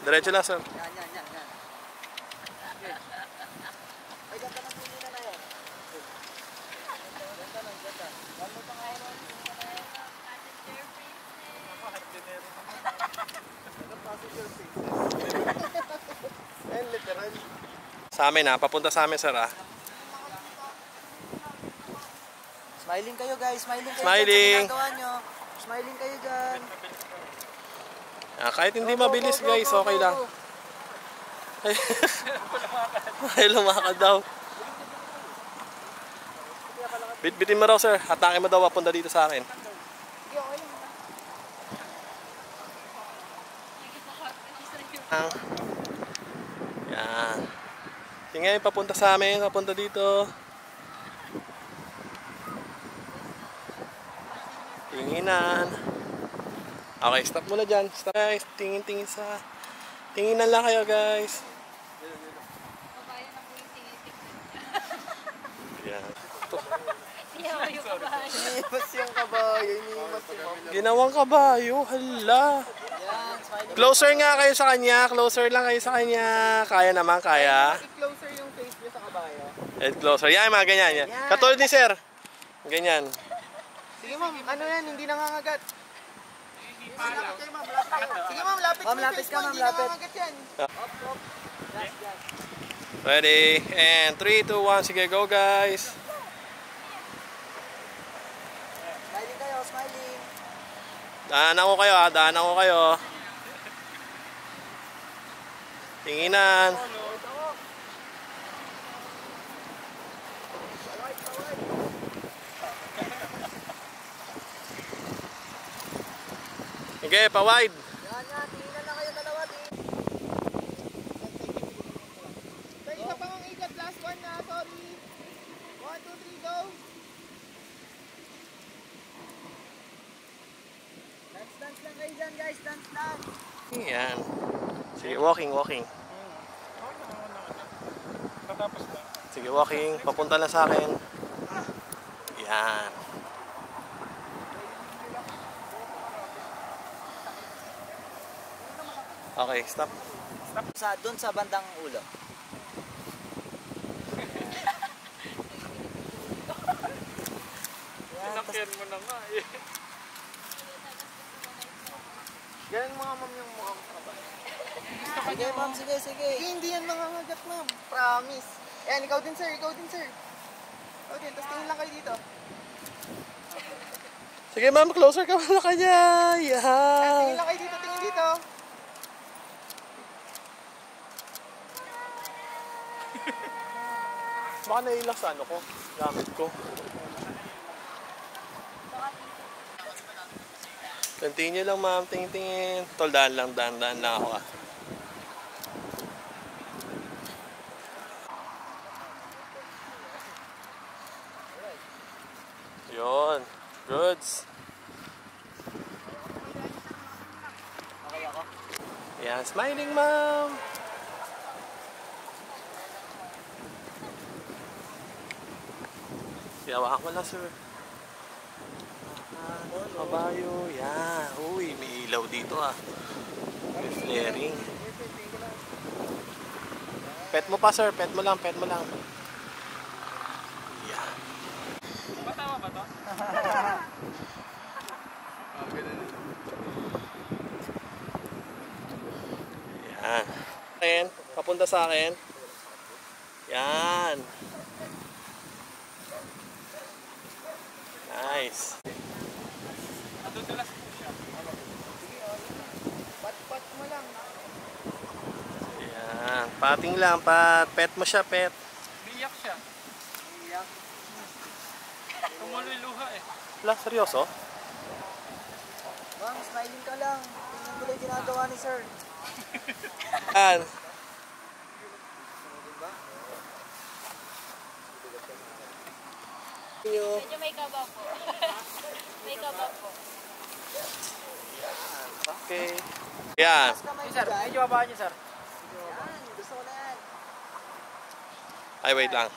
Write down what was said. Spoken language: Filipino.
Diretso lang, sir. Yan. Okay. Ay, ganda ng pili na yan. Ganda. One more pang ayaw ng pili na yan. Passenger princess. Ayan, literal. Sa amin ha, papunta sa amin, sir ha. Smiling kayo guys, smiling kayo Smiling. dyan sa ginagawa nyo. Smiling kayo dyan. Kahit hindi mabilis guys, okay lang. Ay, lumakad daw. Bitbitin mo raw, sir. Hatake mo daw papunta dito sa akin. Yan. Sige, papunta sa amin, papunta dito. Tinginan. Okay, stop muna dyan. Stop guys, tingin sa... Tinginan lang kayo guys. Yan. Iniwas yung kabayo, iniwas yung Ginawang kabayo, hala. Closer nga kayo sa kanya, closer lang kayo sa kanya. Kaya naman, kaya. closer yung face niya sa kabayo. And closer. Yan, mga ganyan. Yan. Katulad ni sir. Ganyan. Sige ma'am, ano yan, hindi nangangagat. Lapit kayo ma'am, lapit kayo. Sige ma'am, lapit mo yung face mo, hindi nangangagat yan. Up. Gas. Ready? And 3, 2, 1. Sige, go guys. Smiling kayo, smiling. Daanan ko kayo ha, daanan ko kayo. Tinginan. Okay, pa-wide. Yan, tingnan lang kayo dalawa. Sir, isa pang ang ikat, last one na, sorry. 1, 2, 3, go. Dance lang kayo dyan guys, dance lang. Yan. Sige, walking. Sige, walking. Papunta na sa akin. Yan. Okay, stop. Doon sa bandang ulo. Sinakyan mo na nga eh. Ganun mga ma'am yung mukhang kabayo. Sige ma'am, sige. Hindi yan mangangagat ma'am. Promise. Ayan, ikaw din sir. Ikaw din, tapos tingin lang kayo dito. Sige ma'am, closer ka muna kanya. Tingin Yan. lang kayo dito, tingin dito. Baka nailang sa ano ko, gamit ko. Continue lang ma'am, tingin. Tol, daan lang ako ah. Yun, goods. Yan, smiling ma'am. Hawakan mo lang, sir. Kabayo. Yan. Uy, may ilaw dito ah. May flaring. Pet mo pa, sir. Pet mo lang. Yan. Tama ba to? Yan. Ayan. Papunta sa akin. Yan. Nice. Nadudulas po siya. Pat mo lang. Yan. Pating lang. Pet mo siya, pet. Biyak siya. Tumuloy luha eh. Wala, seryoso? Ma'am, smiling ka lang. Tingnan mo lang yung ginagawa ni sir. Yan. Medyo may kaba po. May kaba po. Okay. Yan. Sir, Medyo babaan niyo, sir. Yan, gusto ko na yan. Ay, wait lang.